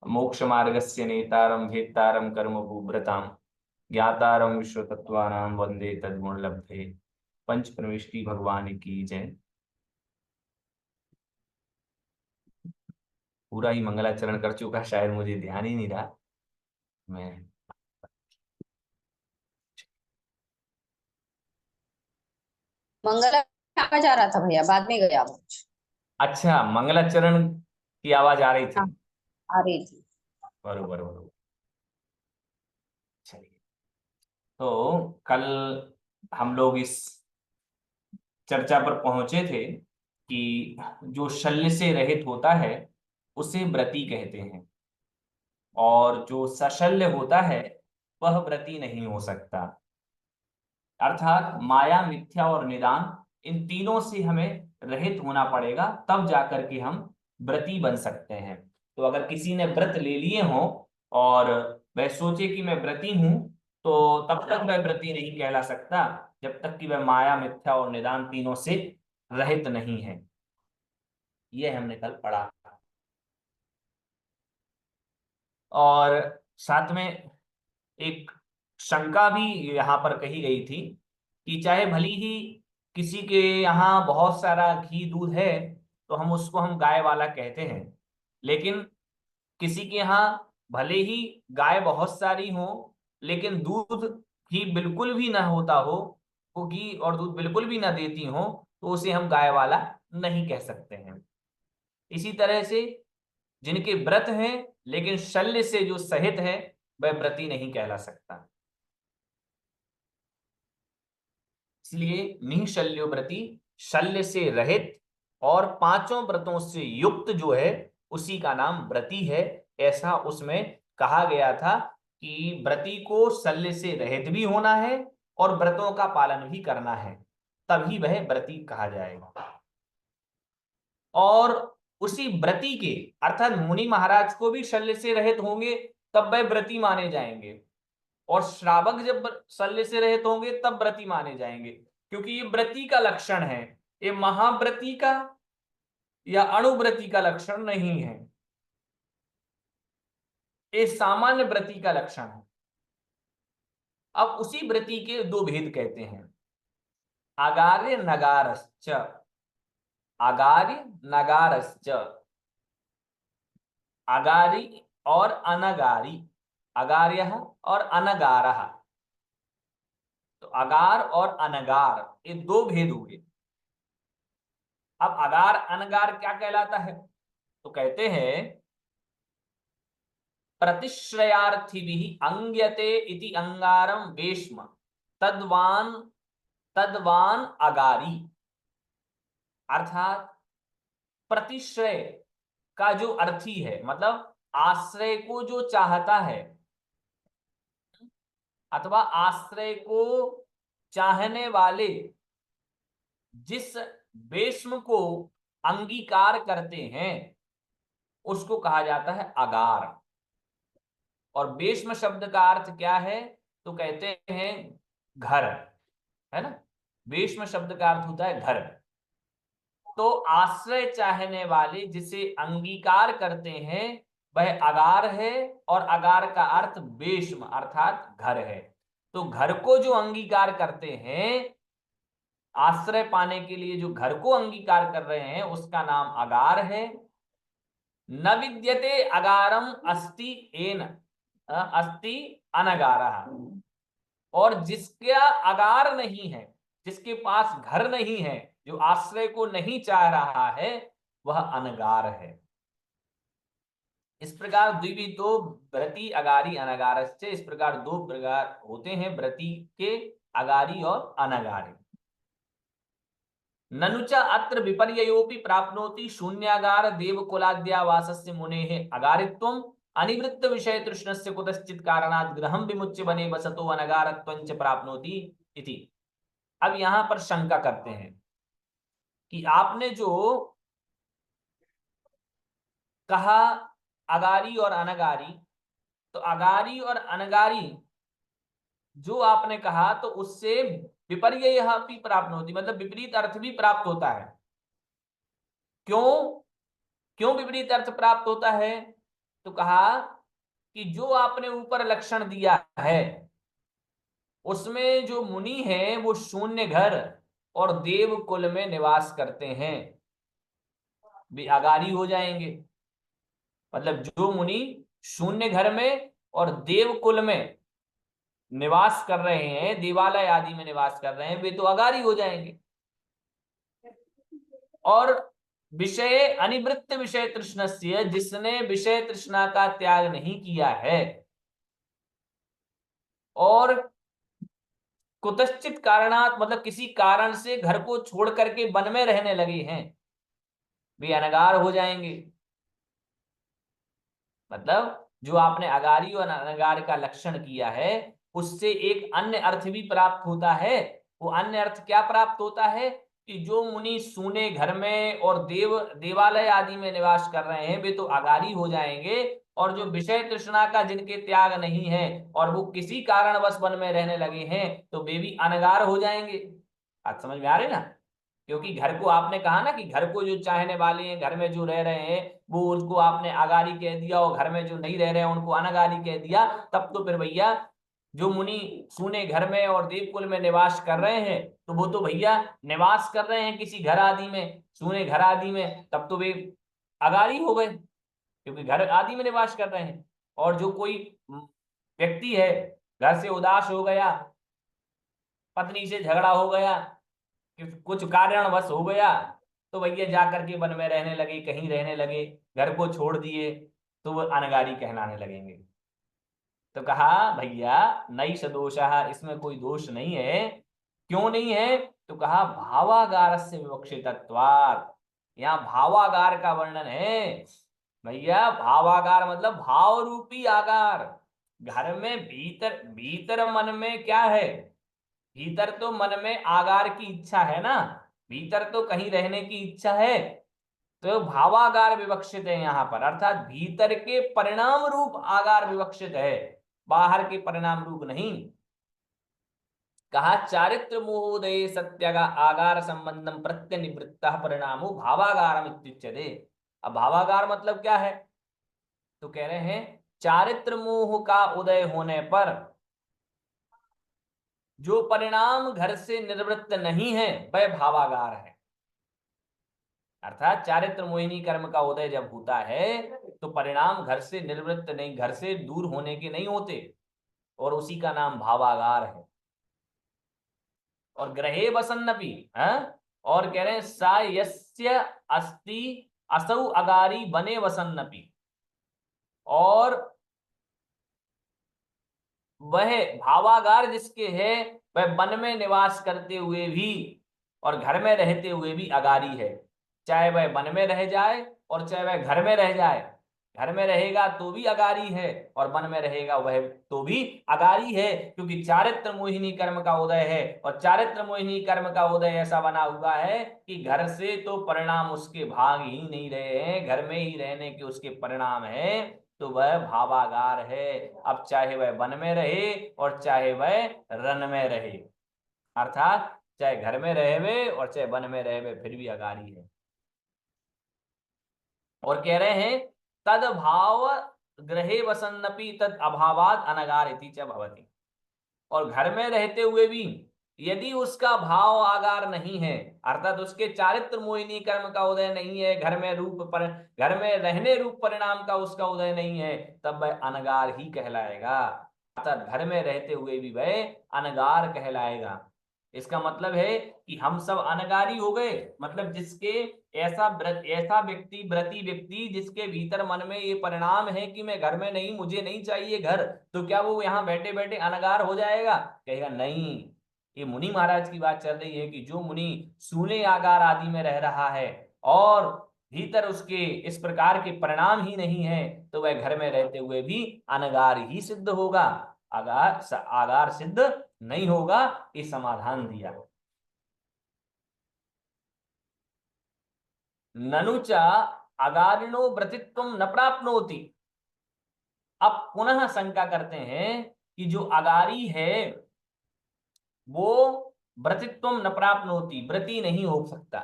मोक्ष मार्गस्य नेतारं भेत्तारं कर्म भूभृतां ज्ञातारं विश्वतत्त्वानां वंदे तद्गुण लब्धे। पंच परमेष्टि भगवान की जय। पूरा ही मंगलाचरण कर चुका, शायद मुझे ध्यान ही नहीं रहा। मैं मंगला आवाज आ रहा था भैया, बाद में गया वो। अच्छा, मंगलाचरण की आवाज आ रही हाँ, थी। आ रही थी। बरोबर बरोबर। चलिए, तो कल हम लोग इस चर्चा पर पहुंचे थे कि जो शल्य से रहित होता है उसे व्रती कहते हैं, और जो सशल्य होता है वह व्रती नहीं हो सकता। अर्थात माया, मिथ्या और निदान, इन तीनों से हमें रहित होना पड़ेगा, तब जाकर के हम व्रती बन सकते हैं। तो अगर किसी ने व्रत ले लिए हो और वह सोचे कि मैं व्रती हूं, तो तब तक वह व्रती नहीं कहला सकता जब तक कि वह माया, मिथ्या और निदान तीनों से रहित नहीं है। यह हमने कल पढ़ा। और साथ में एक शंका भी यहाँ पर कही गई थी कि चाहे भली ही किसी के यहाँ बहुत सारा घी दूध है तो हम गाय वाला कहते हैं, लेकिन किसी के यहाँ भले ही गाय बहुत सारी हो लेकिन दूध घी बिल्कुल भी ना होता हो, वो घी और दूध बिल्कुल भी ना देती हो, तो उसे हम गाय वाला नहीं कह सकते हैं। इसी तरह से जिनके व्रत हैं लेकिन शल्य से जो सहित है वह व्रती नहीं कहला सकता। इसलिए निःशल्यो व्रती, शल्य से रहित और पांचों व्रतों से युक्त जो है उसी का नाम व्रती है। ऐसा उसमें कहा गया था कि व्रती को शल्य से रहित भी होना है और व्रतों का पालन भी करना है, तभी वह व्रती कहा जाएगा। और उसी व्रती के अर्थात मुनि महाराज को भी शल्य से रहित होंगे तब वह व्रती माने जाएंगे, और श्रावक जब शल्य से रहित होंगे तब व्रती माने जाएंगे, क्योंकि ये व्रती का लक्षण है। ये महाव्रती का या अणुव्रती का लक्षण नहीं है, ये सामान्य व्रती का लक्षण है। अब उसी व्रती के दो भेद कहते हैं, आगार्य नगारश्च। आगार्य नगारश्च, अगारी और अनगारी, अगार्य और अनगार। तो अगार और अनगार ये दो भेद हुए। अब अगार अनगार क्या कहलाता है? तो कहते हैं प्रतिश्रयार्थिभिः अंग्यते इति अंगारम वेश्म तद्वान तद्वान अगारी। अर्थात प्रतिश्रय का जो अर्थी है, मतलब आश्रय को जो चाहता है अथवा आश्रय को चाहने वाले जिस वेश्म को अंगीकार करते हैं उसको कहा जाता है अगार। और वेश्म शब्द का अर्थ क्या है? तो कहते हैं घर, है ना। वेश्म शब्द का अर्थ होता है घर। तो आश्रय चाहने वाले जिसे अंगीकार करते हैं वह अगार है, और अगार का अर्थ वेश्म अर्थात घर है। तो घर को जो अंगीकार करते हैं, आश्रय पाने के लिए जो घर को अंगीकार कर रहे हैं उसका नाम अगार है। न विद्यते अगारम अस्ति एन अस्ति अनगारा। और जिसका अगार नहीं है, जिसके पास घर नहीं है, जो आश्रय को नहीं चाह रहा है, वह अनगार है। इस प्रकार द्विविधो व्रती अगारी अनगारश्च, इस प्रकार दो प्रकार होते हैं व्रती के, अगारी और अनगारी। ननुचा अत्र विपर्ययोपि प्राप्नोति शून्यागार देवकुलाद्यावासस्य मुनेः अगारित्वम् अनिवृत्त विषय तृष्णस्य कुतश्चित् कारणात् गृहं विमुच्य बने वसतो अनगारत्वं च प्राप्नोति इति। अब यहां पर शंका करते हैं कि आपने जो कहा अगारी और अनगारी, तो अगारी और अनगारी जो आपने कहा तो उससे विपर्यय भी प्राप्त होती, मतलब विपरीत अर्थ भी प्राप्त होता है। क्यों क्यों विपरीत अर्थ प्राप्त होता है? तो कहा कि जो आपने ऊपर लक्षण दिया है उसमें जो मुनि है वो शून्य घर और देव कुल में निवास करते हैं, भी अगारी हो जाएंगे। मतलब जो मुनि शून्य घर में और देव कुल में निवास कर रहे हैं, देवालय आदि में निवास कर रहे हैं, वे तो अगारी हो जाएंगे। और विषय अनिवृत्त विषय तृष्णस्य, जिसने विषय तृष्णा का त्याग नहीं किया है और कुतश्चित कारणात् मतलब किसी कारण से घर को छोड़ करके वन में रहने लगे हैं, वे अनगार हो जाएंगे। मतलब जो आपने अगारी और अनगार का लक्षण किया है उससे एक अन्य अर्थ भी प्राप्त होता है। वो अन्य अर्थ क्या प्राप्त होता है कि जो मुनि सूने घर में और देवालय आदि में निवास कर रहे हैं वे तो अगारी हो जाएंगे, और जो विषय तृष्णा का जिनके त्याग नहीं है और वो किसी कारणवश वन में रहने लगे हैं तो वे भी अनगार हो जाएंगे। बात समझ में आ रही ना? क्योंकि घर को आपने कहा ना कि घर को जो चाहने वाले हैं, घर में जो रह रहे हैं, वो उसको आपने अगारी कह दिया, और घर में जो नहीं रह रहे हैं उनको अनगारी कह दिया। तब तो फिर भैया जो मुनि सूने घर में और देवकुल में निवास कर रहे हैं तो वो तो भैया निवास कर रहे हैं किसी घर आदि में, सूने घर आदि में, तब तो वे अगारी हो गए क्योंकि घर आदि में निवास कर रहे हैं। और जो कोई व्यक्ति है घर से उदास हो गया, पत्नी से झगड़ा हो गया, कुछ कारणवश हो गया, तो भैया जाकर के वन में रहने लगे, कहीं रहने लगे, घर को छोड़ दिए, तो वो अनगारी कहलाने लगेंगे। तो कहा भैया नई सदोषः, इसमें कोई दोष नहीं है। क्यों नहीं है? तो कहा भावागार से विवक्षितत्वात्, यहाँ भावागार का वर्णन है। भैया भावागार मतलब भाव रूपी आगार। घर में भीतर भीतर मन में क्या है? भीतर तो मन में आगार की इच्छा है ना, भीतर तो कहीं रहने की इच्छा है। तो भावागार विवक्षित है यहाँ पर, अर्थात भीतर के परिणाम रूप आगार विवक्षित है, बाहर के परिणाम रूप नहीं। कहा चारित्र मोहोदय सत्यागा आगार संबंधम प्रत्यनिवृत्त परिणामो भावागारम इत्युच्यते। अब भावागार मतलब क्या है? तो कह रहे हैं चारित्र मोह का उदय होने पर जो परिणाम घर से निवृत्त नहीं है वह भावागार है। अर्थात चारित्र मोहिनी कर्म का उदय जब होता है तो परिणाम घर से निवृत्त नहीं, घर से दूर होने के नहीं होते, और उसी का नाम भावागार है। और ग्रहे वसन्नपि, और कह रहे हैं सा यस्य अस्ति असौ अगारी बने वसन्नपि, और वह भावागार जिसके है वह वन में निवास करते हुए भी और घर में रहते हुए भी अगारी है। चाहे वह वन में रह जाए और चाहे वह घर में रह जाए, घर में रहेगा तो भी अगारी है और वन में रहेगा वह तो भी अगारी है, क्योंकि चारित्र मोहिनी कर्म का उदय है। और चारित्र मोहिनी कर्म का उदय ऐसा बना हुआ है कि घर से तो परिणाम उसके भाग ही नहीं रहे हैं, घर में ही रहने के उसके परिणाम है, तो वह भावागार है। अब चाहे वह वन में रहे और चाहे वह रन में रहे, अर्थात चाहे घर में रहे हुए और चाहे वन में रहे हुए, फिर भी अगारी है। और कह रहे हैं तद भाव ग्रहे वसन्नपि तद अभावात अनगार इति च भवति। और घर में रहते हुए भी यदि उसका भाव आगार नहीं है, अर्थात उसके चारित्र मोहिनी कर्म का उदय नहीं है, घर में रहने रूप परिणाम का उसका उदय नहीं है, तब वह अनगार ही कहलाएगा। अर्थात घर में रहते हुए भी वह अनगार कहलाएगा। इसका मतलब है कि हम सब अनगारी हो गए, मतलब जिसके ऐसा व्यक्ति व्रती व्यक्ति जिसके भीतर मन में ये परिणाम है कि मैं घर में नहीं, मुझे नहीं चाहिए घर, तो क्या वो यहाँ बैठे बैठे अनगार हो जाएगा? कहेगा नहीं, ये मुनि महाराज की बात चल रही है कि जो मुनि सूने आगार आदि में रह रहा है और भीतर उसके इस प्रकार के परिणाम ही नहीं है, तो वह घर में रहते हुए भी अनगार ही सिद्ध होगा, आगार सिद्ध नहीं होगा। ये समाधान दिया। ननुचा अगारिणो व्रतित्वम न प्राप्नोति। अब पुनः शंका करते हैं कि जो अगारी है वो व्रतित्वम न प्राप्नोति, व्रती नहीं हो सकता।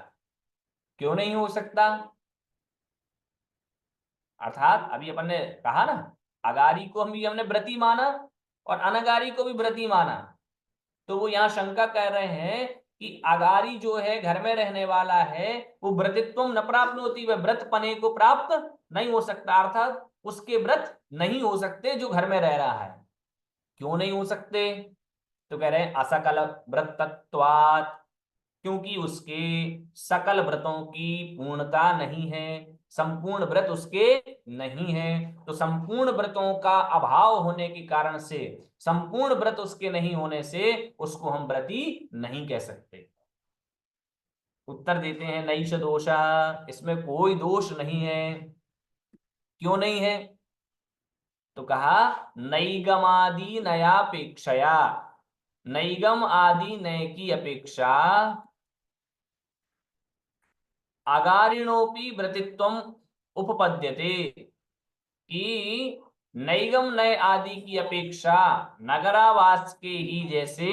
क्यों नहीं हो सकता? अर्थात अभी अपन ने कहा ना, अगारी को हमने व्रती माना और अनगारी को भी व्रती माना, तो वो यहाँ शंका कर रहे हैं कि अगारी जो है घर में रहने वाला है वो व्रतित्वम न प्राप्त होती, वह व्रत पने को प्राप्त नहीं हो सकता, अर्थात उसके व्रत नहीं हो सकते जो घर में रह रहा है। क्यों नहीं हो सकते? तो कह रहे हैं असकल व्रतत्वात्, क्योंकि उसके सकल व्रतों की पूर्णता नहीं है, संपूर्ण व्रत उसके नहीं है। तो संपूर्ण व्रतों का अभाव होने के कारण से, संपूर्ण व्रत उसके नहीं होने से उसको हम व्रती नहीं कह सकते। उत्तर देते हैं नैष दोषा, इसमें कोई दोष नहीं है। क्यों नहीं है? तो कहा नैगमादि नयापेक्षया, नैगम आदि नय की अपेक्षा अगारिणोपि व्रतित्वम उपपद्यते, कि नैगम नय आदि की अपेक्षा नगरावास के ही जैसे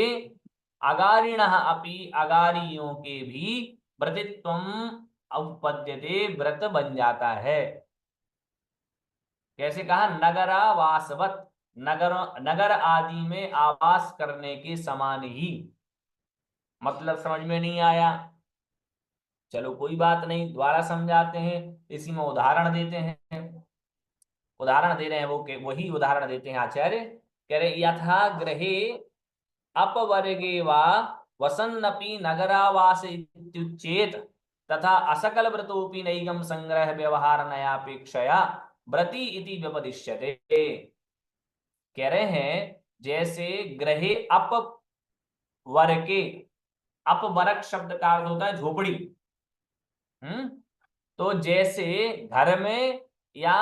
अगारिण अपि, अगारियों के भी व्रतित्वम उपपद्यते, व्रत बन जाता है। कैसे कहा? नगरावासवत, नगर नगर आदि में आवास करने के समान ही। मतलब समझ में नहीं आया? चलो कोई बात नहीं, दोबारा समझाते हैं। इसी में उदाहरण देते हैं। उदाहरण दे रहे हैं वो वही उदाहरण देते हैं आचार्य। कह रहे यथा गृहे अपवर्गे वा वसन्नपि नगरावास इत्युच्येत, तथा असकल व्रतोपि नैगम संग्रह व्यवहार नयापेक्षया व्रति इति व्यपदिश्यते। कह रहे हैं जैसे ग्रहे अपवर्गे, अपवर्ग शब्द का अर्थ होता है झोपड़ी। तो जैसे घर में या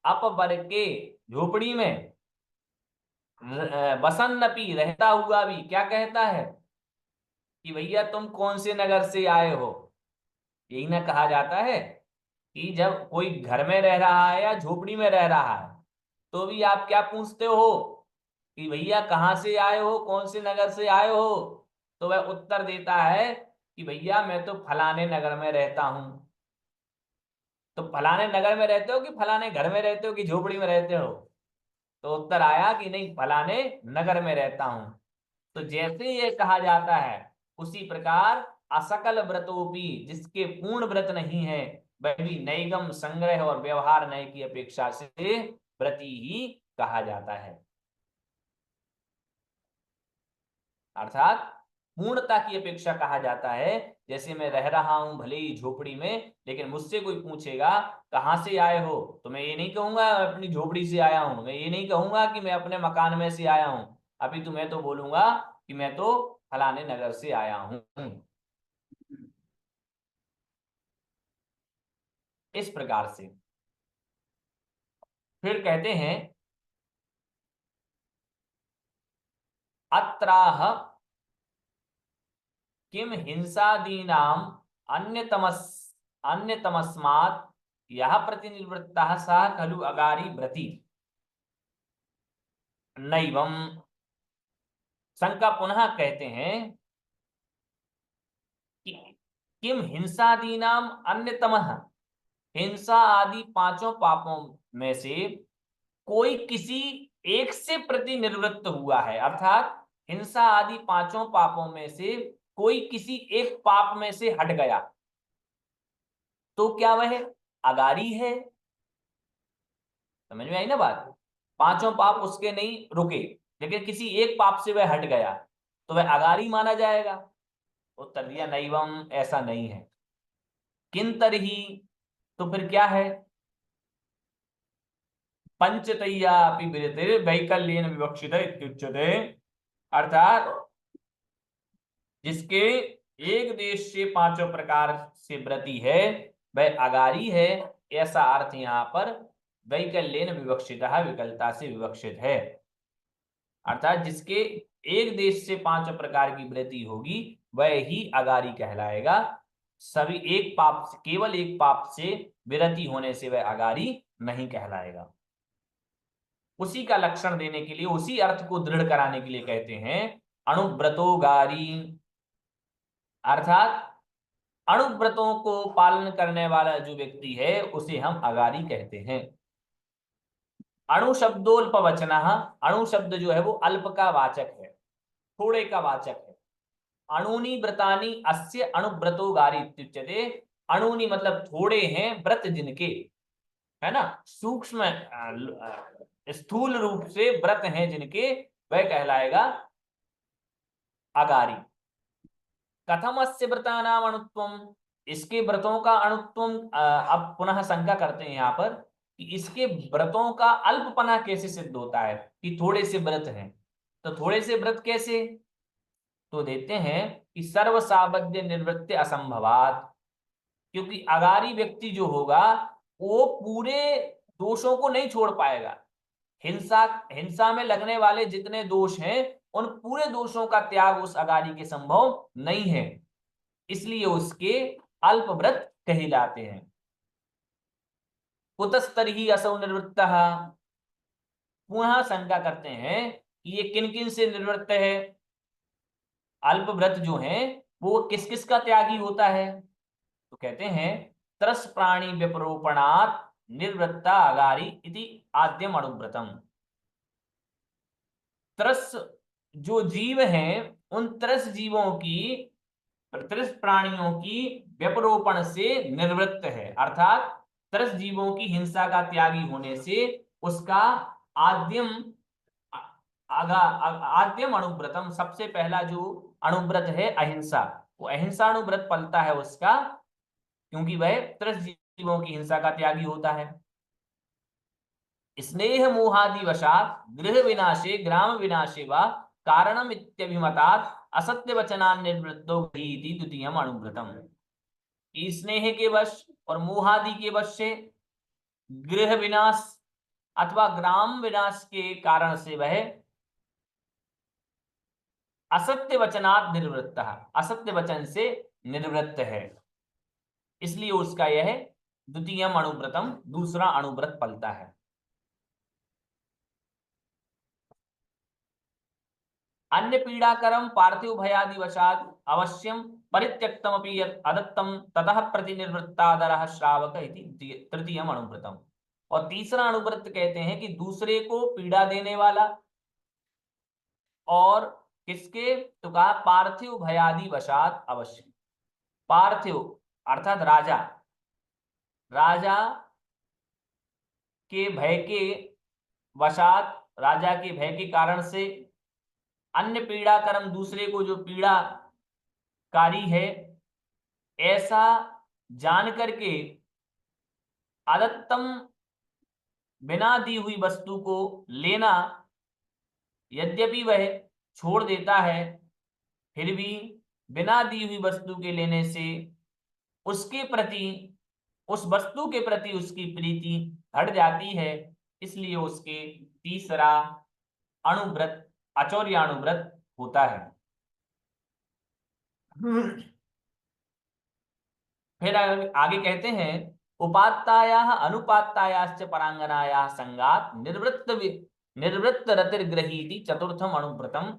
अपवर्ग के झोपड़ी में वसन्नपि रहता हुआ भी क्या कहता है कि भैया तुम कौन से नगर से आए हो, यही ना कहा जाता है। कि जब कोई घर में रह रहा है या झोपड़ी में रह रहा है तो भी आप क्या पूछते हो कि भैया कहाँ से आए हो, कौन से नगर से आए हो? तो वह उत्तर देता है कि भैया मैं तो फलाने नगर में रहता हूं। तो फलाने नगर में रहते हो कि फलाने घर में रहते हो कि झोपड़ी में रहते हो? तो उत्तर आया कि नहीं, फलाने नगर में रहता हूं। तो जैसे ये कहा जाता है उसी प्रकार असकल व्रतोपि, जिसके पूर्ण व्रत नहीं है वह भी नैगम संग्रह और व्यवहार नय की अपेक्षा से व्रती ही कहा जाता है। अर्थात पूर्णता की अपेक्षा कहा जाता है। जैसे मैं रह रहा हूं भले ही झोपड़ी में, लेकिन मुझसे कोई पूछेगा कहां से आए हो, तो मैं ये नहीं कहूंगा अपनी झोपड़ी से आया हूं, मैं ये नहीं कहूंगा कि मैं अपने मकान में से आया हूं। अभी तो मैं तो बोलूंगा कि मैं तो फलाने नगर से आया हूं। इस प्रकार से फिर कहते हैं अत्राह किम हिंसादीनाम अन्यतमस् अन्यतमस्मात् यह प्रतिनिवृत्तः सः खलु अगारी व्रती नैवम। शंका पुनः कहते हैं कि किम हिंसादीनाम अन्यतमः, हिंसा आदि पांचों पापों में से कोई किसी एक से प्रतिनिवृत्त हुआ है, अर्थात हिंसा आदि पांचों पापों में से कोई किसी एक पाप में से हट गया, तो क्या वह अगारी है? समझ में आई ना बात? पांचों पाप उसके नहीं रुके, लेकिन किसी एक पाप से वह हट गया, तो वह अगारी माना जाएगा। उत्तर दिया नैवम, ऐसा नहीं है। किन तरही, तो फिर क्या है? पंचतैया वैकल्येन विवक्षित इत्युच्यते, अर्थात जिसके एक देश से पांचों प्रकार से व्रती है वह अगारी है, ऐसा अर्थ यहाँ पर वैकल्येन विवक्षितः विकलता से विवक्षित है। अर्थात जिसके एक देश से पांचों प्रकार की व्रति होगी वह ही अगारी कहलाएगा। सभी एक पाप से, केवल एक पाप से विरति होने से वह अगारी नहीं कहलाएगा। उसी का लक्षण देने के लिए, उसी अर्थ को दृढ़ कराने के लिए कहते हैं अणुव्रतोगारी, अर्थात अणुव्रतों को पालन करने वाला जो व्यक्ति है उसे हम अगारी कहते हैं। अणु शब्दोल्प वचन, अणु शब्द जो है वो अल्प का वाचक है, थोड़े का वाचक है। अणुनी व्रतानी अस्य अणुव्रतोगारी इत्युच्यते। अणुनी मतलब थोड़े हैं, व्रत जिनके, है ना, सूक्ष्म स्थूल रूप से व्रत हैं जिनके, वह कहलाएगा अगारी। कथम अस्य व्रतानाम अणुत्वम, इसके व्रतों का अणुत्वम, अब पुनः शंका करते हैं यहाँ पर कि इसके व्रतों का अल्पपना कैसे सिद्ध होता है कि थोड़े से व्रत हैं। तो थोड़े से व्रत कैसे, तो देते हैं कि सर्व सावध्य निवृत्ति असंभवात, क्योंकि अगारी व्यक्ति जो होगा वो पूरे दोषों को नहीं छोड़ पाएगा। हिंसा हिंसा में लगने वाले जितने दोष हैं उन पूरे दोषों का त्याग उस अगारी के संभव नहीं है, इसलिए उसके अल्प व्रत कहलाते हैं। कुतस्तरहि असौ निवृत्तः, पुनः शंका करते हैं कि ये किन किन से निवृत्त है, अल्प व्रत जो है वो किस किस का त्यागी होता है। तो कहते हैं त्रस प्राणी व्यपरोपणात् निर्वृत्ता अगारी इति आद्यम अणुव्रतम। त्रस जो जीव हैं उन त्रस जीवों की, त्रस प्राणियों की व्यपरोपण से निवृत्त है, अर्थात त्रस जीवों की हिंसा का त्यागी होने से उसका आद्यम आद्यम अणुव्रतम, सबसे पहला जो अणुव्रत है अहिंसा, वो अहिंसा अणुव्रत पलता है उसका, क्योंकि वह त्रस जीवों की हिंसा का त्यागी होता है। स्नेह मोहादि वशात गृह विनाशे ग्राम विनाशे व कारणम इत्यभिमतात् असत्य वचनान् निर्वृत्तो गृहीति द्वितीयम अणुव्रतम। स्नेह के वश और मोहादि के वश से गृह विनाश अथवा ग्राम विनाश के कारण से वह असत्य वचनात् निर्वृत्त, असत्य वचन से निवृत्त है, इसलिए उसका यह द्वितीय अणुव्रतम, दूसरा अणुव्रत पलता है। अन्य पीड़ाकरम पार्थिव भयादि वशाद अवश्यम परित्यक्तमपि यत् अदत्तम ततः प्रतिनिवृत्तादरः श्रावक इति तृतीय अणुव्रतम। और तीसरा अणुव्रत कहते हैं कि दूसरे को पीड़ा देने वाला, और किसके, तो कहा पार्थिव भयादि वशात अवश्य। पार्थिव अर्थात राजा, राजा के भय के वशात, राजा के भय के कारण से, अन्य पीड़ा कर्म दूसरे को जो पीड़ा कारी है ऐसा जान करके आदत्तम बिना दी हुई वस्तु को लेना, यद्यपि वह छोड़ देता है फिर भी बिना दी हुई वस्तु के लेने से उसके प्रति, उस वस्तु के प्रति उसकी प्रीति हट जाती है, इसलिए उसके तीसरा अणुव्रत अचौर्याणुव्रत होता है। फिर आगे कहते हैं उपात्तायाः अनुपात्तायाश्च परांगनायाः संगात निर्वृत्त रतिर्ग्रहीति चतुर्थम अणुव्रतम।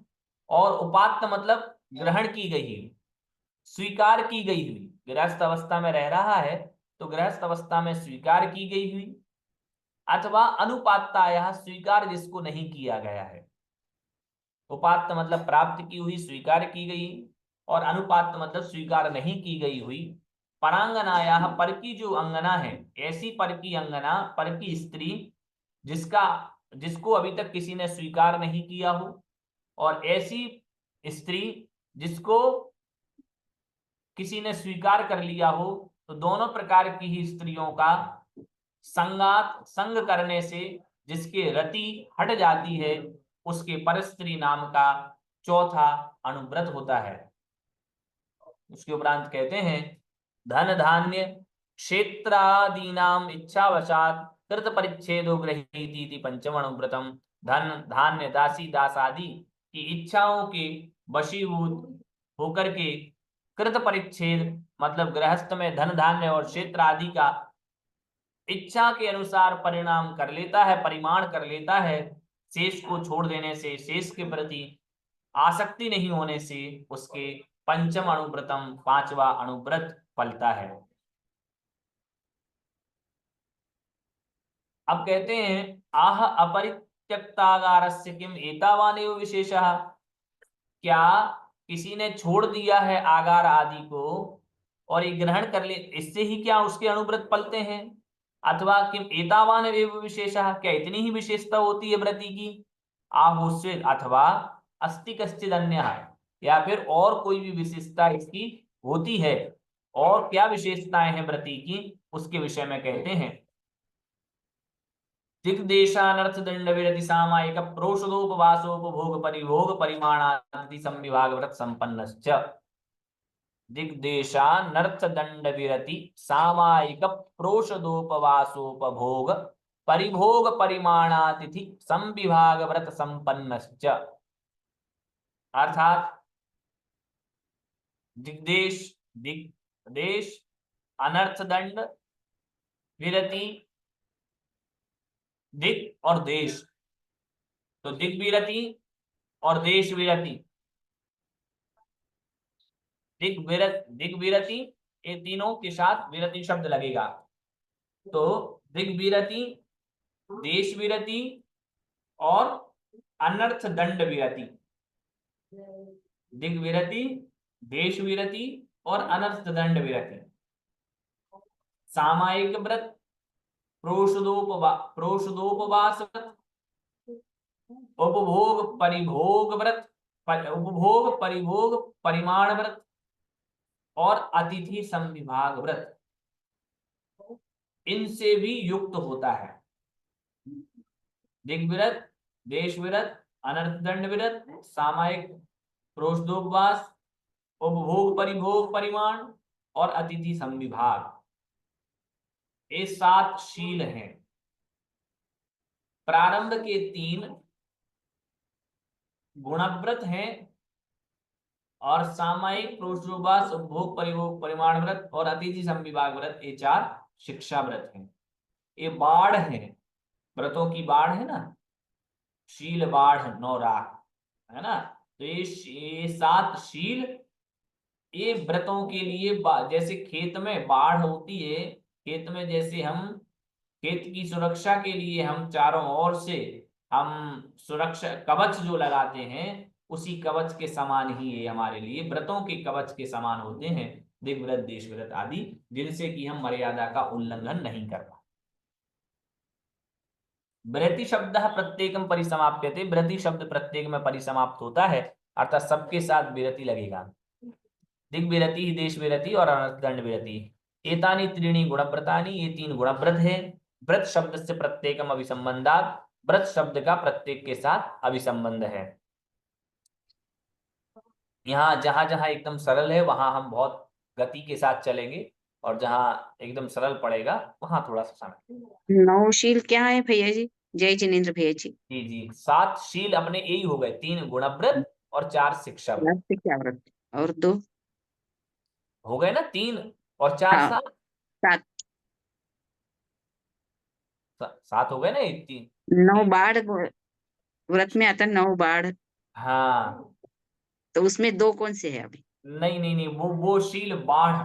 और उपात्त मतलब ग्रहण की गई, स्वीकार की गई हुई, गृहस्थ अवस्था में रह रहा है तो गृहस्थ अवस्था में स्वीकार की गई हुई, अथवा अनुपात्तायाः स्वीकार जिसको नहीं किया गया है। उपात्त मतलब प्राप्त की हुई, स्वीकार की गई, और अनुपात्त मतलब स्वीकार नहीं की गई हुई। परांगनाया पर की जो अंगना है, ऐसी पर की अंगना, पर की स्त्री जिसको अभी तक किसी ने स्वीकार नहीं किया हो, और ऐसी स्त्री जिसको किसी ने स्वीकार कर लिया हो, तो दोनों प्रकार की ही स्त्रियों का संग करने से जिसके रति हट जाती है उसके परस्त्री नाम का चौथा अणुव्रत होता है। उसके उपरांत कहते हैं धन धान्य क्षेत्रादीनाम इच्छावशात कृत परिच्छेदो गृहीति पंचम अणुव्रतम। धन धान्य दासी दास आदि की इच्छाओं के वशीभूत होकर के कृत परिच्छेद मतलब गृहस्थ में धन धान्य और क्षेत्र आदि का इच्छा के अनुसार परिणाम कर लेता है, परिमाण कर लेता है। शेष को छोड़ देने से, शेष के प्रति आसक्ति नहीं होने से उसके पंचम अणुव्रतम पांचवा अणुव्रत फलता है। अब कहते हैं आह अपरित्यक्तागारस्य किम एतावानेव विशेषः। क्या किसी ने छोड़ दिया है आगार आदि को और ये ग्रहण कर ले, इससे ही क्या उसके अणुव्रत पलते हैं? अथवा किम एतावान एव विशेषः, क्या इतनी ही विशेषता होती है व्रति की? आहुष्य अथवा अस्ति कश्चिद अन्यः, या फिर और कोई भी विशेषता इसकी होती है? और क्या विशेषताएं हैं व्रति की, उसके विषय में कहते हैं दिग्देशानर्थ दंड विरति सामायिक प्रोषदोपवासोपभोग परिभोग परिमाणादि संविभाग व्रत संपन्नश्च। दिग्देशानर्थ दंड विरति सामायिक प्रोषदोपवासोपभोग परिभोग परिमाणातिथि संविभाग व्रत संपन्नश्च। अर्थात दिग्देश अनर्थ दंड विरति, दिग और देश, तो दिग विरति और देश विरति, दिग विरति ये तीनों के साथ विरति शब्द लगेगा। तो दिग विरति, देश विरति और अनर्थ दंड विरति। दिग विरति, देश विरति और अनर्थ दंड विरति। सामायिक व्रत, प्रोषदोपवास व्रत, उपभोग परिभोग व्रत, उपभोग परिभोग परिमाण व्रत और अतिथि संविभाग व्रत, इनसे भी युक्त होता है। दिग्विरत, देश विरत, अनर्थ दंड विरत, सामायिक प्रोषदोपवास, उपभोग परिभोग परिमाण और अतिथि संविभाग, ये 7 शील हैं। प्रारंभ के 3 गुणव्रत हैं और सामायिक प्रोषदोपवास, उपभोग परिभोग परिमाण व्रत और अतिथि संविभाग व्रत, ये 4 शिक्षा व्रत हैं। ये बाढ़ है, व्रतों की बाढ़ है ना, शील बाढ़ 9 राख है ना। तो ये 7 शील ये व्रतों के लिए जैसे खेत में बाढ़ होती है, खेत में जैसे हम खेत की सुरक्षा के लिए हम चारों ओर से हम सुरक्षा कवच जो लगाते हैं, उसी कवच के समान ही ये हमारे लिए व्रतों के कवच के समान होते हैं दिग्व्रत, देश व्रत आदि, जिनसे कि हम मर्यादा का उल्लंघन नहीं कर पाते। व्रति शब्द प्रत्येकम परिसमाप्यते, व्रति शब्द प्रत्येक में परिसमाप्त होता है, अर्थात सबके साथ विरति लगेगा। दिग्विरति, देश विरति और अनर्थदंड विरति, एतानि त्रीणि गुणव्रतानि, ये 3 गुणव्रत है। व्रत शब्द से प्रत्येकम अभिसंबंधात, व्रत शब्द का प्रत्येक के साथ अभिसंबंध है। यहाँ जहां जहां एकदम सरल है वहां हम बहुत गति के साथ चलेंगे, और जहां एकदम सरल पड़ेगा वहां थोड़ा सा समय। नवशील क्या है भैया जी? जय जिनेन्द्र भैया जी। जी 7 शील अपने यही हो गए, 3 गुणव्रत और 4 शिक्षा व्रत। क्या व्रत और 2 हो गए ना, 3 और 4 हाँ 7 7 हो गए ना, 3 9 बाढ़ व्रत में आता 9 बाढ़, हाँ तो उसमें 2 कौन से है अभी? नहीं वो शील बाढ़।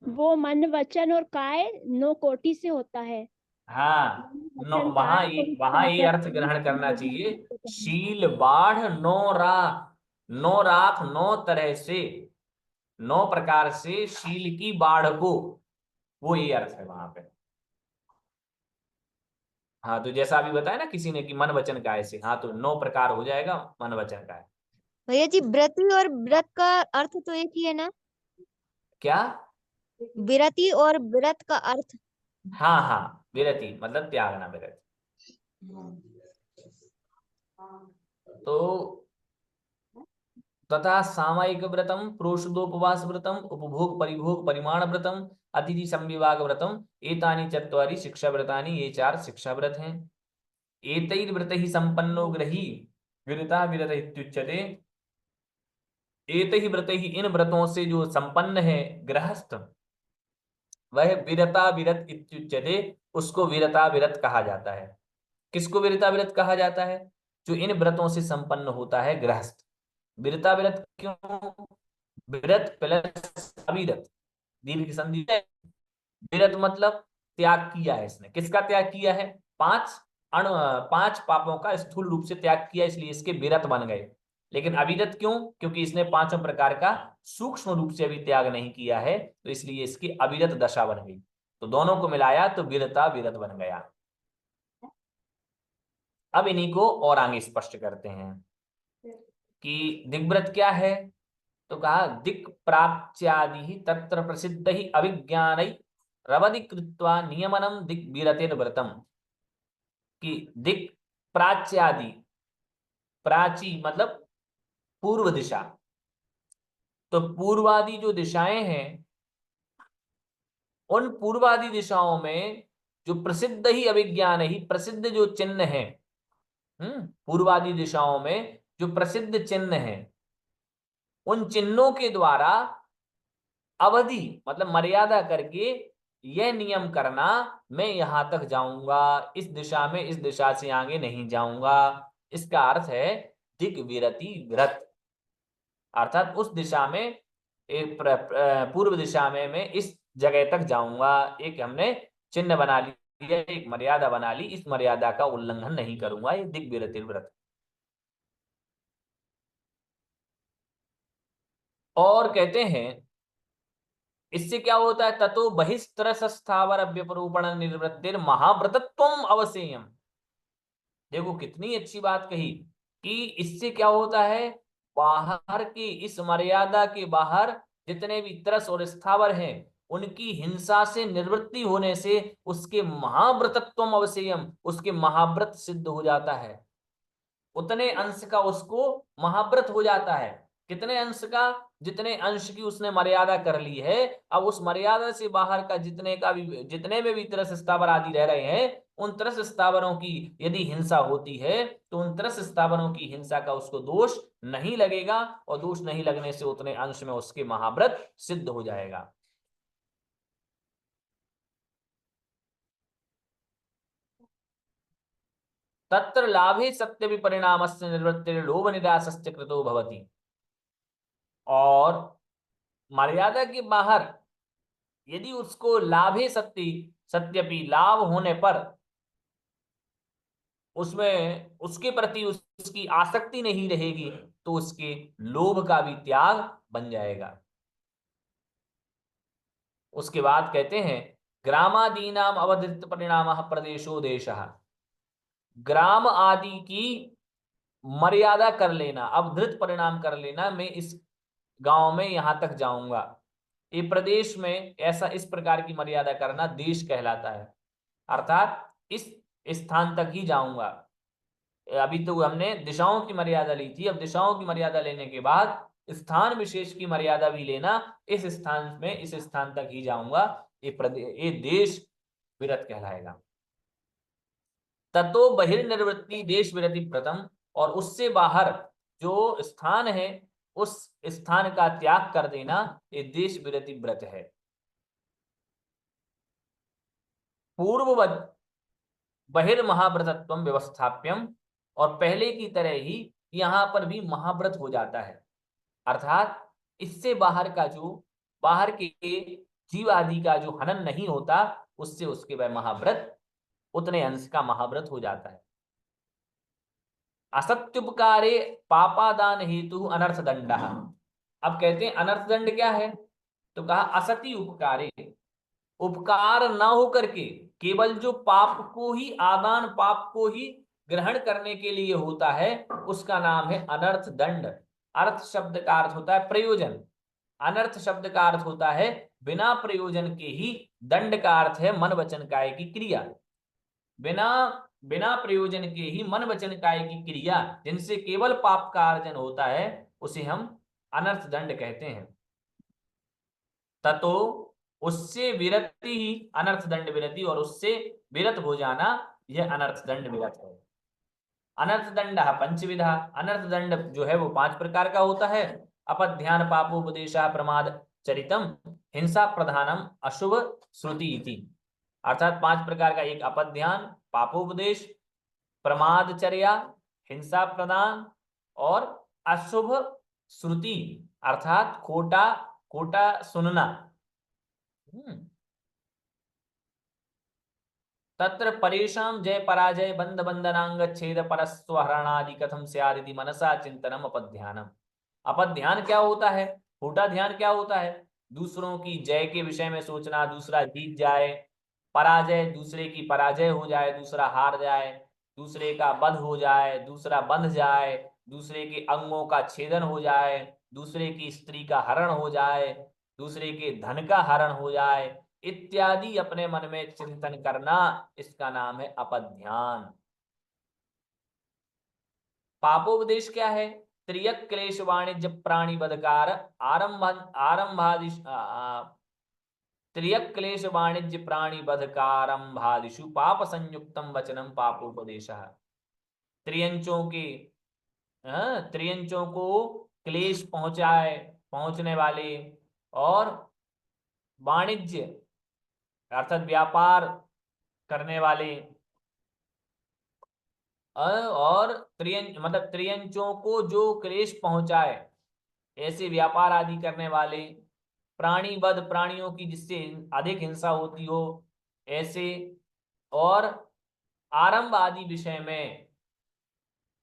वो मन वचन और काय 9 कोटि से होता है। हाँ वहां ये अर्थ ग्रहण करना चाहिए, शील बाढ़ 9 राख, 9 राख 9 तरह से, 9 प्रकार से शील की बाढ़ को, वो ये अर्थ है वहां पे। हाँ तो जैसा अभी बताया ना किसी ने कि मन वचन काय से, हाँ तो 9 प्रकार हो जाएगा मन वचन काय। भैया जी व्रति और व्रत का अर्थ तो एक ही है ना? क्या? विरति और व्रत का अर्थ? हाँ विरति मतलब त्यागना, विरति। तो तथा सामयिक व्रतम, प्रोषदोपवास व्रतम, उपभोग परिभोग परिमाण व्रतम, अतिथि संविभाग व्रतम, एतानि चत्वारि शिक्षा व्रतानि, ये 4 शिक्षा व्रत हैं। एतैर्व्रतैः संपन्नो गृही विरता विरत इत्युच्यते। एतैः व्रतैः, इन व्रतों से जो संपन्न है गृहस्थ, वह विरता विरत इत्युच्यते, उसको विरता विरत कहा जाता है। किसको विरता विरत कहा जाता है? जो इन व्रतों से संपन्न होता है गृहस्थ। विरता विरत क्यों? विरत प्लस अविरत, दीर्घ की संधि है। विरत मतलब त्याग किया है इसने। किसका त्याग किया है? 5 पापों का स्थूल रूप से त्याग किया, इसलिए इसके विरत बन गए। लेकिन अविरत क्यों? क्योंकि इसने 5 प्रकार का सूक्ष्म रूप से अभी त्याग नहीं किया है, तो इसलिए इसकी अविरत दशा बन गई। तो दोनों को मिलाया तो विरता विरत बन गया। अब इन्हीं को और आगे स्पष्ट करते हैं कि दिग्व्रत क्या है। तो कहा दिक् प्राच्यादि तत्र प्रसिद्ध ही अभिज्ञान रवधि कृत्वा नियमनम दिग्विरतिर्व्रतम। कि दिक् प्राच्यादि, प्राची मतलब पूर्व दिशा, तो पूर्वादि जो दिशाएं हैं, उन पूर्वादि दिशाओं में जो प्रसिद्ध ही अभिज्ञान ही, प्रसिद्ध जो चिन्ह है, पूर्वादि दिशाओं में जो प्रसिद्ध चिन्ह है, उन चिन्हों के द्वारा अवधि मतलब मर्यादा करके यह नियम करना, मैं यहां तक जाऊंगा, इस दिशा में इस दिशा से आगे नहीं जाऊंगा। इसका अर्थ है दिग्विरति व्रत। अर्थात उस दिशा में एक पूर्व दिशा में मैं इस जगह तक जाऊंगा। एक हमने चिन्ह बना लिया, एक मर्यादा बना ली, इस मर्यादा का उल्लंघन नहीं करूंगा, ये दिग्विरति व्रत। और कहते हैं इससे क्या होता है? ततो बहिस्त्रस स्थावर व्यपरूपण निर्वृत्तिर महाव्रतत्वम अवसेयम। देखो कितनी अच्छी बात कही कि इससे क्या होता है, बाहर की इस मर्यादा के बाहर जितने भी तरस और स्थावर हैं, उनकी हिंसा से निवृत्ति होने से उसके महाव्रतत्वम अवसेयम, उसके महाव्रत सिद्ध हो जाता है। उतने अंश का उसको महाव्रत हो जाता है। कितने अंश का? जितने अंश की उसने मर्यादा कर ली है। अब उस मर्यादा से बाहर का जितने में भी तरस स्थावर आदि रह रहे हैं, उन तरस स्थावरों की यदि हिंसा होती है तो उन तरस स्थावरों की हिंसा का उसको दोष नहीं लगेगा, और दोष नहीं लगने से उतने अंश में उसके महाव्रत सिद्ध हो जाएगा। तत्र लाभे सत्य विपरिणामस्य निर्वृत्तिर लोभ निरासस्य कृतो भवति। और मर्यादा के बाहर यदि उसको लाभे सत्यपि लाभ होने पर उसमें उसके प्रति उसकी आसक्ति नहीं रहेगी, तो उसके लोभ का भी त्याग बन जाएगा। उसके बाद कहते हैं ग्रामादीनाम अवधृत परिणाम प्रदेशो देशः। ग्राम आदि की मर्यादा कर लेना, अवधृत परिणाम कर लेना, मैं इस गांव में यहां तक जाऊंगा। ये प्रदेश में ऐसा इस प्रकार की मर्यादा करना देश कहलाता है। अर्थात इस स्थान तक ही जाऊंगा। अभी तो हमने दिशाओं की मर्यादा ली थी, अब दिशाओं की मर्यादा लेने के बाद स्थान विशेष की मर्यादा भी लेना, इस स्थान में इस स्थान तक ही जाऊंगा, ये देश विरत कहलाएगा। ततो बहिर्निवृत्ति देश विरति प्रथम। और उससे बाहर जो स्थान है उस स्थान का त्याग कर देना, ये देश विरति व्रत है। पूर्ववत बहिर्महाव्रतत्वम व्यवस्थाप्यम। और पहले की तरह ही यहां पर भी महाव्रत हो जाता है। अर्थात इससे बाहर का जो बाहर के जीव आदि का जो हनन नहीं होता, उससे उसके वह महाव्रत उतने अंश का महाव्रत हो जाता है। असत्युपकारे पापादान हेतु अनर्थ दंड। अब कहते हैं अनर्थ दंड क्या है? तो कहा असति उपकारे, उपकार न होकर के केवल जो पाप को ही आदान, पाप को ही ग्रहण करने के लिए होता है, उसका नाम है अनर्थ दंड। अर्थ शब्द का अर्थ होता है प्रयोजन, अनर्थ शब्द का अर्थ होता है बिना प्रयोजन के ही, दंड का अर्थ है मन वचन काय की क्रिया। बिना प्रयोजन के ही मन वचन काय की क्रिया जिनसे केवल पाप का अर्जन होता है, उसे हम अनर्थ दंड कहते हैं। ततो उससे विरति ही अनर्थ दंड विरति, और उससे विरत हो जाना यह अनर्थ दंड विरत है। अनर्थ दंड पंचविधा, अनर्थ दंड जो है वो 5 प्रकार का होता है। अपध्यान पापोपदेशा प्रमाद चरितम हिंसा प्रधानम अशुभ श्रुति इति। अर्थात 5 प्रकार का, एक अपध्यान, पापोपदेश, प्रमादचर्या, हिंसा प्रदान और अशुभ श्रुति अर्थात खोटा खोटा सुनना। तत्र परेशान जय पराजय बंध बंधनांग छेद परस्वहरणादि कथम स्यादिति मनसा चिंतनम अपध्यानम। अपध्यान क्या होता है, खोटा ध्यान क्या होता है? दूसरों की जय के विषय में सोचना, दूसरा जीत जाए। पराजय, दूसरे की पराजय हो जाए, दूसरा हार जाए। दूसरे का वध हो जाए, दूसरा बंध जाए। दूसरे के अंगों का छेदन हो जाए, दूसरे की स्त्री का हरण हो जाए, दूसरे के धन का हरण हो जाए इत्यादि अपने मन में चिंतन करना, इसका नाम है अपध्यान। पापोपदेश क्या है? त्रियक क्लेश वाणिज्य प्राणी बधकार आरंभादिश त्रियक क्लेश वाणिज्य प्राणी बधकारंभादिशु पाप संयुक्तम वचनम पापोपदेशः। त्रियंचों को क्लेश पहुंचने वाले और वाणिज्य अर्थात व्यापार करने वाले और त्रियंचों को जो क्लेश पहुंचाए, ऐसे व्यापार आदि करने वाले, प्राणी वध प्राणियों की जिससे अधिक हिंसा होती हो ऐसे, और आरंभ आदि विषय में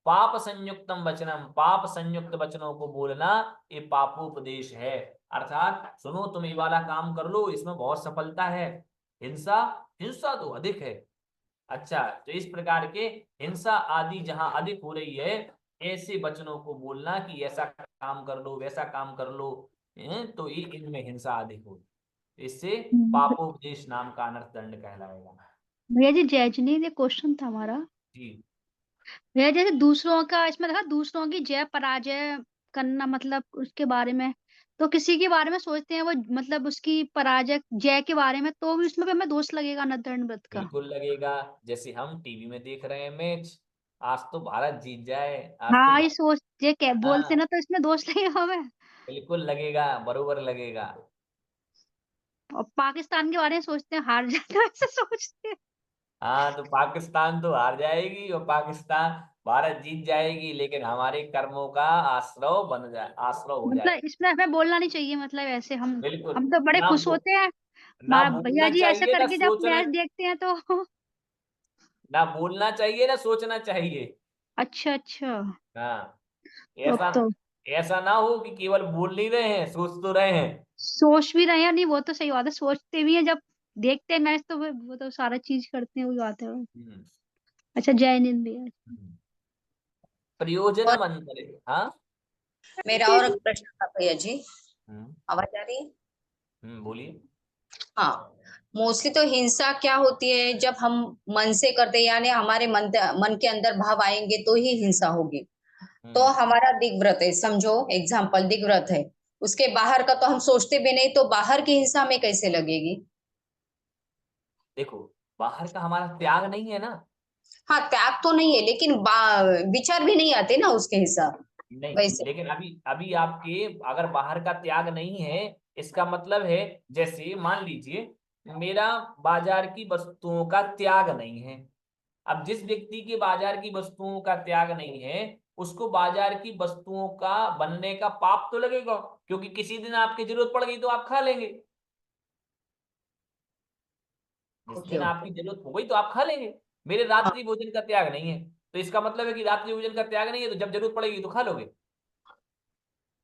पाप संयुक्तम वचनम, पाप संयुक्त वचनों को बोलना, ये पापोपदेश है। अर्थात सुनो तुम ये वाला काम कर लो, इसमें बहुत सफलता है। हिंसा तो अधिक है। अच्छा, तो इस प्रकार के हिंसा आदि जहां अधिक हो रही है, ऐसे वचनों को बोलना कि ऐसा काम कर लो, वैसा काम कर लो, तो ये इनमें हिंसा अधिक हो, इससे पापोपदेश नाम का अनर्थ दंड कहलाएगा। भैया जी जयजनी ये क्वेश्चन था हमारा। जी भैया जैसे दूसरों का इसमें देखा, दूसरों की जय पराजय करना, मतलब उसके बारे में, तो किसी के बारे में सोचते हैं वो, मतलब उसकी पराजय जय के बारे में, तो भी उसमें भी हमें दोष लगेगा अनर्थ व्रत का? बिल्कुल लगेगा। जैसे हम टीवी में देख रहे हैं मैच, आज तो भारत जीत जाए, आज तो हाँ, ये सोच ये क्या बोलते हाँ, ना, तो इसमें दोष लगेगा हमें। बिल्कुल लगेगा, बरोबर लगेगा। और पाकिस्तान के बारे में सोचते हैं हार जाते हैं, ऐसे सोचते हैं। हाँ, तो पाकिस्तान तो हार जाएगी और भारत जीत जाएगी, लेकिन हमारे कर्मों का आश्रय हो जाए। मतलब इसमें हमें बोलना नहीं चाहिए, मतलब ऐसे बिल्कुल। हम तो बड़े ना खुश होते हैं। ना भैया बोलना जी ऐसे चाहिए ना करके जब सोचना, मैच देखते हैं तो ना बोलना चाहिए ना सोचना चाहिए। अच्छा अच्छा। हाँ, अब ऐसा तो ऐसा ना हो कि केवल बोल नहीं रहे हैं, सोच तो रहे हैं। सोच भी रहे हैं, नहीं वो तो सही बात है, सोचते भी हैं जब देखते हैं मैच, तो वो तो सारा चीज करते हैं, वही बात है। हम्म, अच्छा, जय हिंद भैया। हम्म। प्रयोजन और मंत्र। हाँ। मेरा और एक प्रश्न था भैया जी, हम्म आवाज आ रही है? बोलिए। हाँ, मोस्टली तो हिंसा क्या होती है, जब हम मन से करते हैं, यानी हमारे मन के अंदर भाव आएंगे तो ही हिंसा होगी। तो हम्म हमारा दिग्व्रत है, समझो एग्जाम्पल दिग्व्रत है, उसके बाहर का तो हम सोचते भी नहीं, तो बाहर की हिंसा में कैसे लगेगी? देखो, बाहर का हमारा त्याग नहीं है ना। हाँ, त्याग तो नहीं है, लेकिन विचार भी नहीं आते ना उसके हिसाब नहीं, वैसे। लेकिन अभी अभी आपके अगर बाहर का त्याग नहीं है, इसका मतलब है, जैसे मान लीजिए मेरा बाजार की वस्तुओं का त्याग नहीं है। अब जिस व्यक्ति के बाजार की वस्तुओं का त्याग नहीं है, उसको बाजार की वस्तुओं का बनने का पाप तो लगेगा, क्योंकि किसी दिन आपकी जरूरत पड़ गई तो आप खा लेंगे। जिस ओके दिन ओके। आपकी जरूरत हो गई तो आप खा लेंगे। मेरे हाँ, रात्रि भोजन का त्याग नहीं है, तो इसका मतलब है कि रात्रि भोजन का त्याग नहीं है, तो जब जरूरत पड़ेगी तो खा लोगे।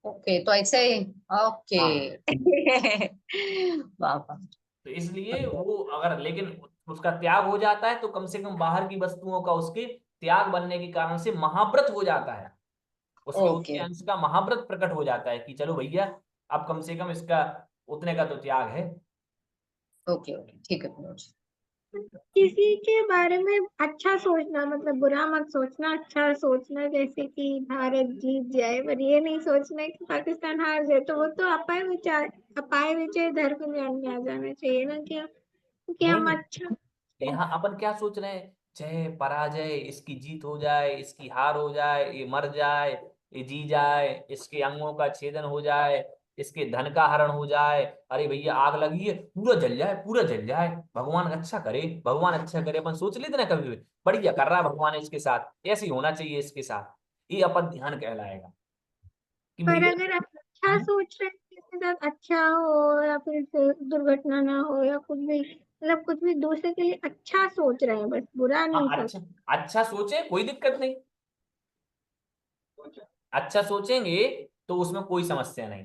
ओके, तो ऐसे ही। ओके। हाँ, वाह वाह। तो इसलिए वो अगर लेकिन उसका त्याग हो जाता है, तो कम से कम बाहर की वस्तुओं का उसके त्याग बनने के कारण से महाव्रत हो जाता है, उसके ओके उतने अंश का महाव्रत प्रकट हो जाता है कि चलो भैया, अब कम से कम इसका उतने का तो त्याग है। ओके ओके, ठीक है भैया जी। किसी के बारे में अच्छा सोचना, मतलब बुरा मत सोचना, अच्छा सोचना, जैसे कि भारत जीत जाए, पर ये नहीं सोचना कि पाकिस्तान हार जाए। तो वो तो अपाय विजय धर्म ज्ञान में आ जाना चाहिए ना, कि नहीं हम नहीं, अच्छा। यहाँ अपन क्या सोच रहे हैं, जय पराजय, इसकी जीत हो जाए, इसकी हार हो जाए, ये मर जाए, ये जी जाए, इसके अंगों का छेदन हो जाए, इसके धन का हरण हो जाए, अरे भैया आग लगी है, पूरा जल जाए, पूरा जल जाए, भगवान अच्छा करे, भगवान अच्छा करे, अपन सोच लेते ना कभी भी, बढ़िया कर रहा है भगवान इसके साथ, ऐसे ही होना चाहिए इसके साथ, ये अपन ध्यान कहलाएगा कि पर भैया। अगर आप अच्छा सोच रहे हैं कि इसके साथ अच्छा हो, या फिर दुर्घटना ना हो, या कुछ भी, मतलब कुछ भी दूसरे के लिए अच्छा सोच रहे हैं, बस बुरा नहीं हाँ सोच। अच्छा, अच्छा सोचे, कोई दिक्कत नहीं, अच्छा सोचेंगे तो उसमें कोई समस्या नहीं।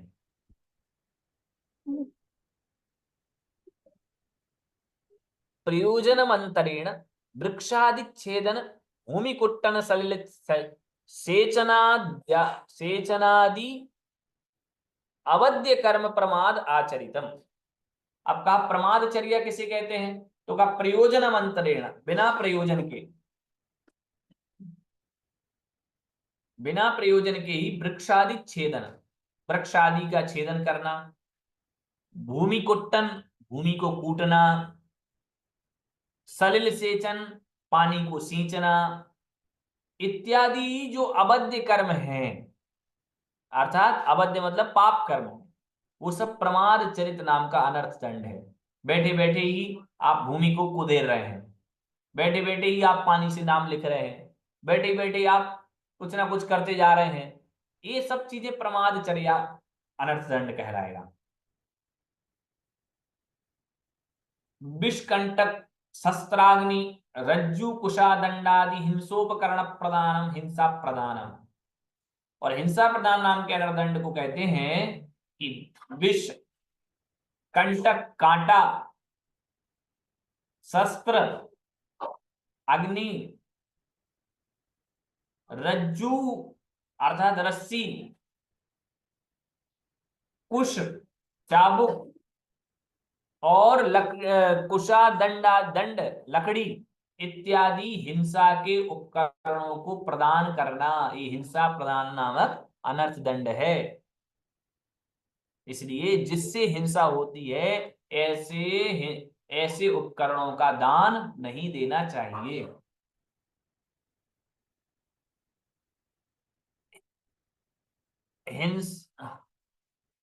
प्रयोजनमंतरेण वृक्षादिच्छेदन भूमिकुट्टन सलिल सेचनाद्या सेचनादि अवध्य कर्म प्रमाद आचरितम। अब कहा प्रमादचर्या किसे कहते हैं, तो कहा प्रयोजनमंतरेण, बिना प्रयोजन के, बिना प्रयोजन के ही वृक्षादि छेदन, वृक्ष आदि का छेदन करना, भूमि कुट्टन, भूमि को कूटना, सलिल सेचन, पानी को सींचना, इत्यादि जो अवध्य कर्म हैं, अर्थात अवध्य मतलब पाप कर्म, वो सब प्रमाद चरित नाम का अनर्थ दंड है। बैठे बैठे ही आप भूमि को कुदेर रहे हैं, बैठे बैठे ही आप पानी से नाम लिख रहे हैं, बैठे बैठे ही आप कुछ ना कुछ करते जा रहे हैं, ये सब चीजें प्रमादचर्या अनर्थ दंड कहलाएगा। विषकंटक, शस्त्राग्नि, रज्जु कुशादंडादि हिंसोपकरण प्रदानम हिंसा प्रदानम, और हिंसा प्रदान नाम के अनर्थ को कहते हैं कि विष, कंटक कांटा, शस्त्र अग्नि, रज्जु अर्थात रस्सी, कुश चाबुक, और कुशा दंडा दंड लकड़ी इत्यादि हिंसा के उपकरणों को प्रदान करना, ये हिंसा प्रदान नामक अनर्थ दंड है। इसलिए जिससे हिंसा होती है ऐसे उपकरणों का दान नहीं देना चाहिए।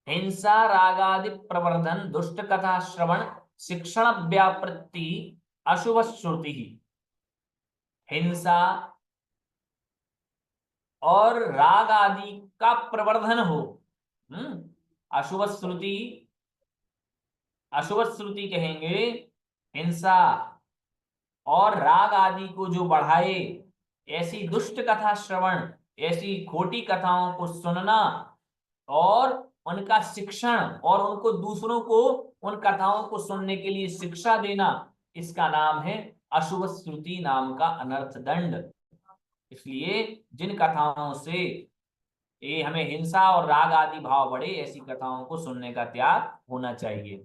हिंसा रागादि प्रवर्धन, दुष्ट कथा श्रवण, शिक्षण व्यापृत्ति, अशुभ श्रुति, हिंसा और राग आदि का प्रवर्धन हो। अशुभ श्रुति, अशुभ श्रुति कहेंगे हिंसा और राग आदि को जो बढ़ाए, ऐसी दुष्ट कथा श्रवण, ऐसी खोटी कथाओं को सुनना और उनका शिक्षण, और उनको दूसरों को उन कथाओं को सुनने के लिए शिक्षा देना, इसका नाम है अशुभ श्रुति नाम का अनर्थ दंड। इसलिए जिन कथाओं से ये हमें हिंसा और राग आदि भाव बढ़े, ऐसी कथाओं को सुनने का त्याग होना चाहिए।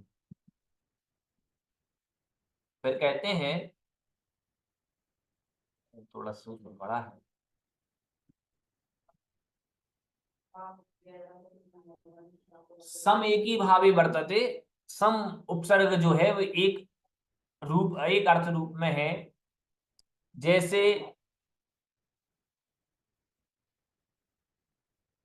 फिर कहते हैं, थोड़ा सूत्र बड़ा है, सम एक ही भावे वर्तते, सम उपसर्ग जो है वो एक रूप, एक अर्थ रूप में है। जैसे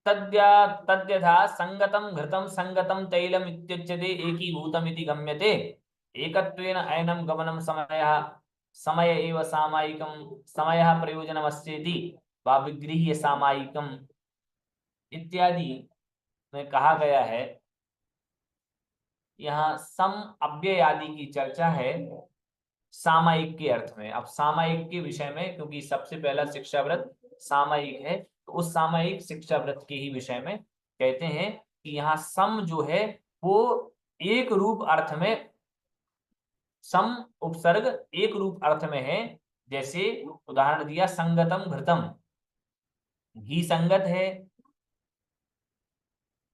तद्यथा संगतम घृतम संगतम तैलम इत्युच्यते एकीभूतम इति गम्यते, एकत्वेन अयनम गमनम समयः समय एव सामायिकम समयः प्रयोजनमस्येति वा विगृह्य सामायिकम इत्यादि में कहा गया है। यहाँ सम अव्यय आदि की चर्चा है सामायिक के अर्थ में। अब सामायिक के विषय में, क्योंकि सबसे पहला शिक्षा व्रत सामायिक है, तो उस सामायिक शिक्षा व्रत के ही विषय में कहते हैं कि यहाँ सम जो है वो एक रूप अर्थ में, सम उपसर्ग एक रूप अर्थ में है। जैसे उदाहरण दिया, संगतम घृतम, घी संगत है,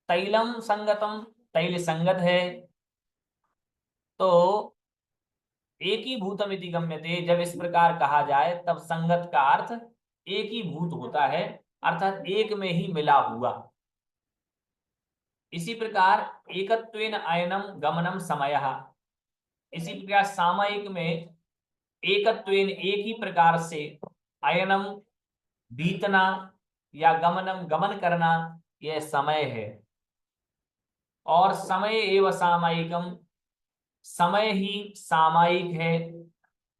तैलम संगतम, तैल संगत है। तो एकीभूतमिति गम्यते, जब इस प्रकार कहा जाए तब संगत का अर्थ एकीभूत होता है, अर्थात एक में ही मिला हुआ। इसी प्रकार एकत्वेन अयनम गमनम समयः, इसी प्रकार सामयिक में एकत्वेन एक ही प्रकार से अयनम बीतना या गमनम गमन करना यह समय है। और समय एवं सामयिकम, समय ही सामायिक है,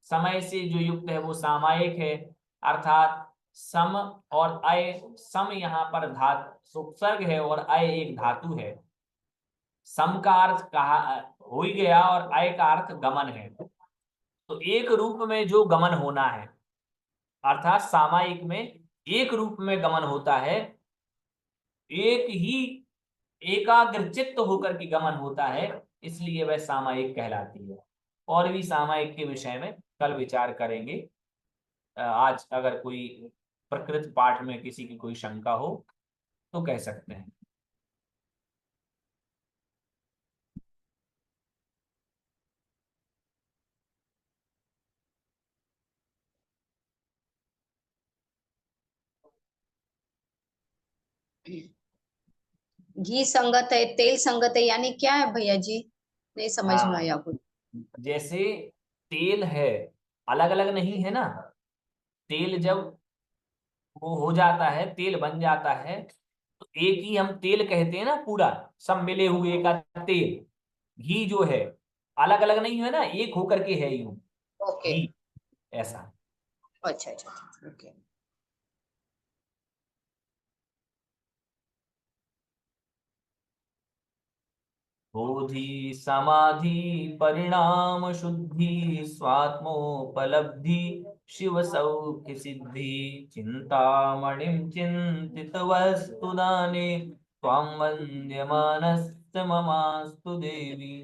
समय से जो युक्त है वो सामायिक है, अर्थात सम और अय, सम यहाँ पर धातु उपसर्ग है और अय एक धातु है। सम का अर्थ कहा हो ही गया और अय का अर्थ गमन है। तो एक रूप में जो गमन होना है, अर्थात सामायिक में एक रूप में गमन होता है, एक ही एकाग्रचित्त होकर के गमन होता है, इसलिए वह सामायिक कहलाती है। और भी सामायिक के विषय में कल विचार करेंगे। आज अगर कोई प्रकृत पाठ में किसी की कोई शंका हो तो कह सकते हैं। घी संगत है, तेल संगत है, यानी क्या है भैया जी? नहीं समझ में आया कुछ। जैसे तेल है, अलग अलग नहीं है ना। तेल जब वो हो जाता है, तेल बन जाता है, तो एक ही हम तेल कहते हैं ना, पूरा सब मिले हुए का तेल। घी जो है अलग अलग नहीं है ना, एक होकर के है यूं ओके, घी, ऐसा। अच्छा अच्छा, ओके। बोधि समाधि परिणाम शुद्धि स्वात्मोपलब्धि शिव सौख्य सिद्धि चिंतामणिं चिंतित वस्तु दाने त्वां वन्द्यमानस्य ममास्तु देवी।